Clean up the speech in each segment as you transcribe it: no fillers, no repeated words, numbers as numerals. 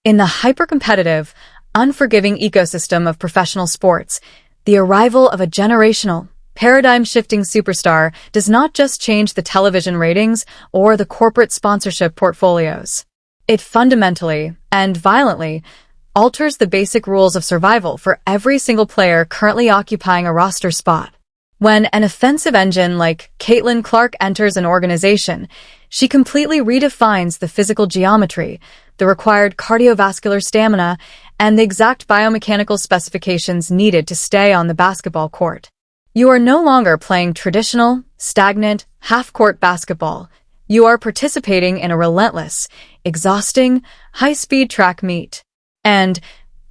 In the hyper-competitive, unforgiving ecosystem of professional sports, the arrival of a generational, paradigm-shifting superstar does not just change the television ratings or the corporate sponsorship portfolios. It fundamentally and violently alters the basic rules of survival for every single player currently occupying a roster spot. When an offensive engine like Caitlin Clark enters an organization, she completely redefines the physical geometry, the required cardiovascular stamina, and the exact biomechanical specifications needed to stay on the basketball court. You are no longer playing traditional, stagnant, half-court basketball. You are participating in a relentless, exhausting, high-speed track meet. And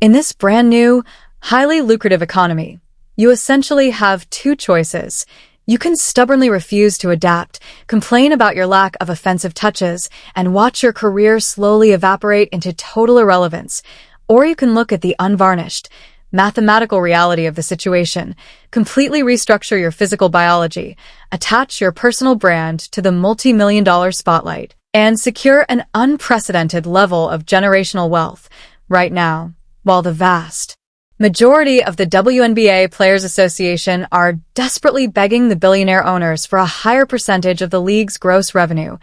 in this brand new, highly lucrative economy, you essentially have two choices. You can stubbornly refuse to adapt, complain about your lack of offensive touches, and watch your career slowly evaporate into total irrelevance. Or you can look at the unvarnished, mathematical reality of the situation, completely restructure your physical biology, attach your personal brand to the multi-million-dollar spotlight, and secure an unprecedented level of generational wealth right now, while the vast majority of the WNBA Players Association are desperately begging the billionaire owners for a higher percentage of the league's gross revenue.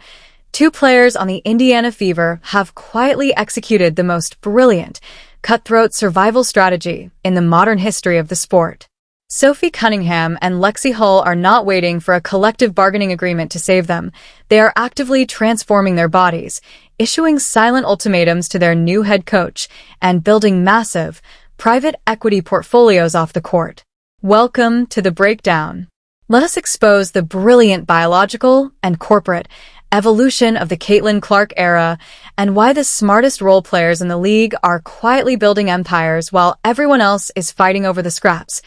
Two players on the Indiana Fever have quietly executed the most brilliant, cutthroat survival strategy in the modern history of the sport. Sophie Cunningham and Lexie Hull are not waiting for a collective bargaining agreement to save them. They are actively transforming their bodies, issuing silent ultimatums to their new head coach, and building massive, private equity portfolios off the court. Welcome to the breakdown. Let us expose the brilliant biological and corporate evolution of the Caitlin Clark era and why the smartest role players in the league are quietly building empires while everyone else is fighting over the scraps.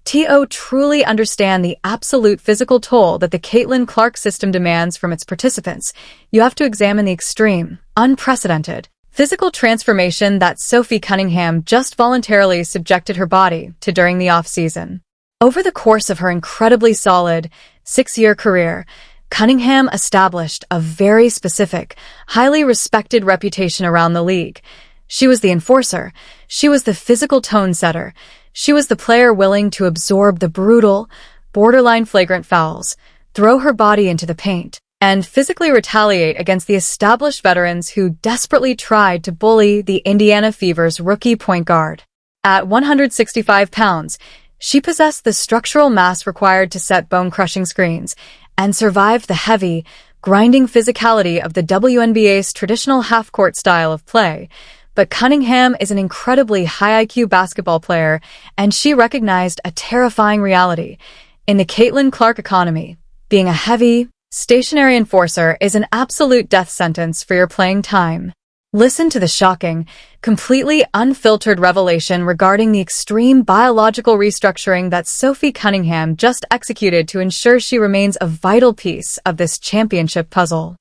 To truly understand the absolute physical toll that the Caitlin Clark system demands from its participants, you have to examine the extreme, unprecedented, physical transformation that Sophie Cunningham just voluntarily subjected her body to during the off-season. Over the course of her incredibly solid, 6-year career, Cunningham established a very specific, highly respected reputation around the league. She was the enforcer. She was the physical tone setter. She was the player willing to absorb the brutal, borderline flagrant fouls, throw her body into the paint, and physically retaliate against the established veterans who desperately tried to bully the Indiana Fever's rookie point guard. At 165 pounds, she possessed the structural mass required to set bone-crushing screens and survived the heavy, grinding physicality of the WNBA's traditional half-court style of play. But Cunningham is an incredibly high-IQ basketball player, and she recognized a terrifying reality. In the Caitlin Clark economy, being a heavy, stationary enforcer is an absolute death sentence for your playing time. Listen to the shocking, completely unfiltered revelation regarding the extreme biological restructuring that Sophie Cunningham just executed to ensure she remains a vital piece of this championship puzzle.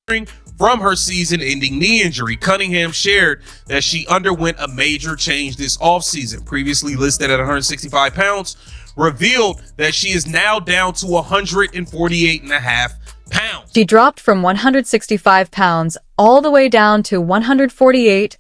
From her season-ending knee injury, Cunningham shared that she underwent a major change this offseason. Previously listed at 165 pounds, revealed that she is now down to 148.5 pounds. She dropped from 165 pounds all the way down to 148.5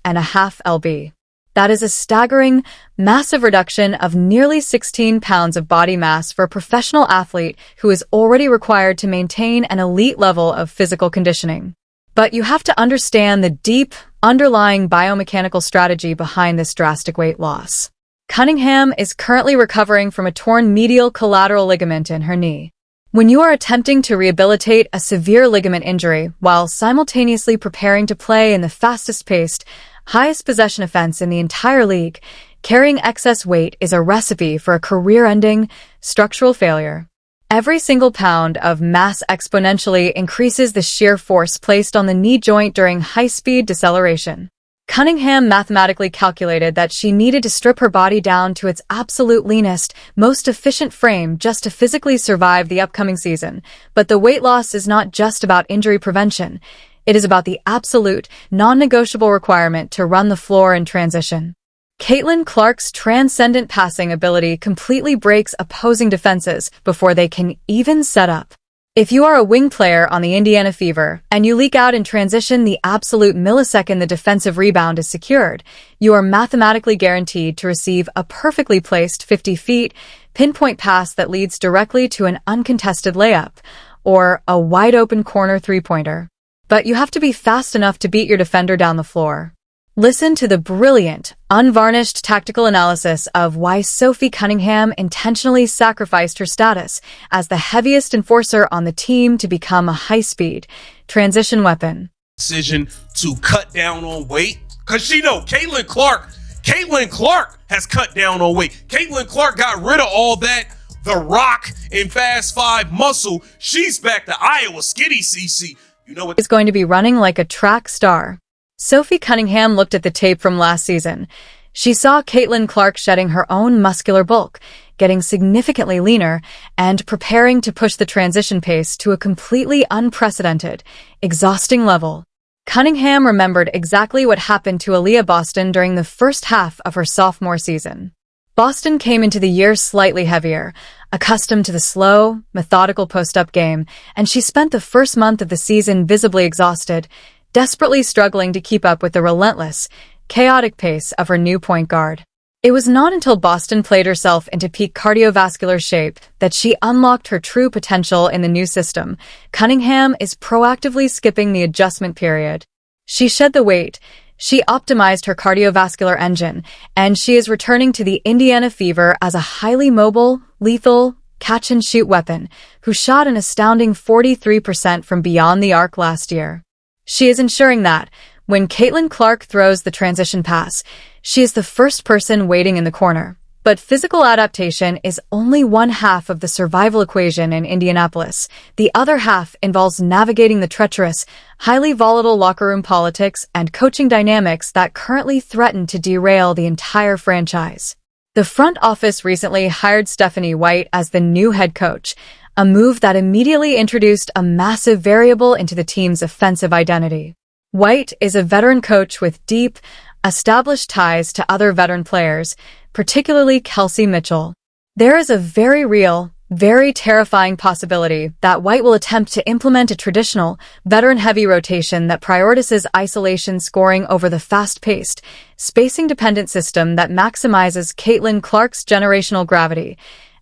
lb. That is a staggering, massive reduction of nearly 16 pounds of body mass for a professional athlete who is already required to maintain an elite level of physical conditioning. But you have to understand the deep, underlying biomechanical strategy behind this drastic weight loss. Cunningham is currently recovering from a torn medial collateral ligament in her knee. When you are attempting to rehabilitate a severe ligament injury while simultaneously preparing to play in the fastest-paced, highest possession offense in the entire league, carrying excess weight is a recipe for a career-ending structural failure. Every single pound of mass exponentially increases the shear force placed on the knee joint during high-speed deceleration. Cunningham mathematically calculated that she needed to strip her body down to its absolute leanest, most efficient frame just to physically survive the upcoming season. But the weight loss is not just about injury prevention. It is about the absolute, non-negotiable requirement to run the floor in transition. Caitlin Clark's transcendent passing ability completely breaks opposing defenses before they can even set up. If you are a wing player on the Indiana Fever and you leak out in transition the absolute millisecond the defensive rebound is secured, you are mathematically guaranteed to receive a perfectly placed 50 feet pinpoint pass that leads directly to an uncontested layup or a wide-open corner three-pointer. But you have to be fast enough to beat your defender down the floor. Listen to the brilliant, unvarnished tactical analysis of why Sophie Cunningham intentionally sacrificed her status as the heaviest enforcer on the team to become a high-speed transition weapon. Decision to cut down on weight, because she know Caitlin Clark has cut down on weight. Caitlin Clark got rid of all that The Rock and Fast 5 muscle. She's back to Iowa skinny CC. You know what is going to be running like a track star. Sophie Cunningham looked at the tape from last season. She saw Caitlin Clark shedding her own muscular bulk, getting significantly leaner, and preparing to push the transition pace to a completely unprecedented, exhausting level. Cunningham remembered exactly what happened to Aaliyah Boston during the first half of her sophomore season. Boston came into the year slightly heavier, accustomed to the slow, methodical post-up game, and she spent the first month of the season visibly exhausted, desperately struggling to keep up with the relentless, chaotic pace of her new point guard. It was not until Boston played herself into peak cardiovascular shape that she unlocked her true potential in the new system. Cunningham is proactively skipping the adjustment period. She shed the weight, she optimized her cardiovascular engine, and she is returning to the Indiana Fever as a highly mobile, lethal, catch-and-shoot weapon who shot an astounding 43% from beyond the arc last year. She is ensuring that, when Caitlin Clark throws the transition pass, she is the first person waiting in the corner. But physical adaptation is only one half of the survival equation in Indianapolis. The other half involves navigating the treacherous, highly volatile locker room politics and coaching dynamics that currently threaten to derail the entire franchise. The front office recently hired Stephanie White as the new head coach, a move that immediately introduced a massive variable into the team's offensive identity. White is a veteran coach with deep, established ties to other veteran players, particularly Kelsey Mitchell. There is a very real, very terrifying possibility that White will attempt to implement a traditional, veteran-heavy rotation that prioritizes isolation scoring over the fast-paced, spacing-dependent system that maximizes Caitlin Clark's generational gravity.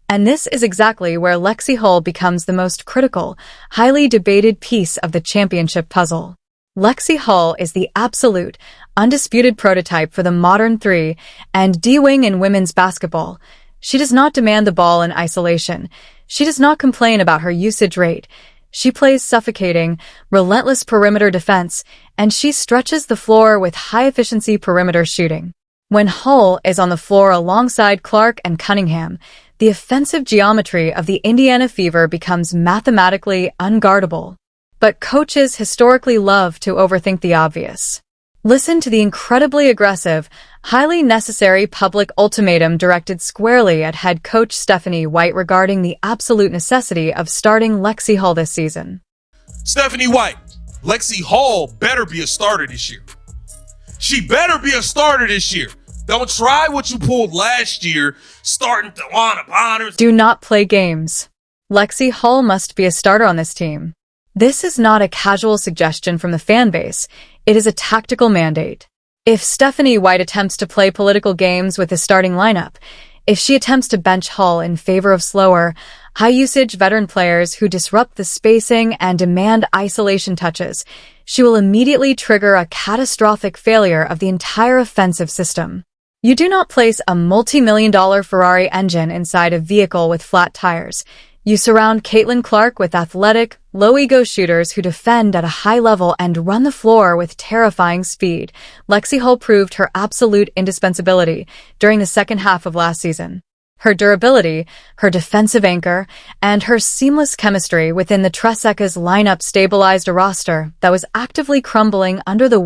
And this is exactly where Lexie Hull becomes the most critical, highly debated piece of the championship puzzle. Lexie Hull is the absolute, undisputed prototype for the modern 3 and D wing in women's basketball. She does not demand the ball in isolation. She does not complain about her usage rate. She plays suffocating, relentless perimeter defense, and she stretches the floor with high-efficiency perimeter shooting. When Hull is on the floor alongside Clark and Cunningham, the offensive geometry of the Indiana Fever becomes mathematically unguardable. But coaches historically love to overthink the obvious. Listen to the incredibly aggressive, highly necessary public ultimatum directed squarely at head coach Stephanie White regarding the absolute necessity of starting Lexie Hull this season. Stephanie White, Lexie Hull better be a starter this year. She better be a starter this year. Don't try what you pulled last year, starting DeWanna Bonner. Do not play games. Lexie Hull must be a starter on this team. This is not a casual suggestion from the fan base. It is a tactical mandate. If Stephanie White attempts to play political games with the starting lineup, if she attempts to bench Hull in favor of slower, high-usage veteran players who disrupt the spacing and demand isolation touches, she will immediately trigger a catastrophic failure of the entire offensive system. You do not place a multi-million-dollar Ferrari engine inside a vehicle with flat tires. You surround Caitlin Clark with athletic, low-ego shooters who defend at a high level and run the floor with terrifying speed. Lexie Hull proved her absolute indispensability during the second half of last season. Her durability, her defensive anchor, and her seamless chemistry within the Tresecca's lineup stabilized a roster that was actively crumbling under the weight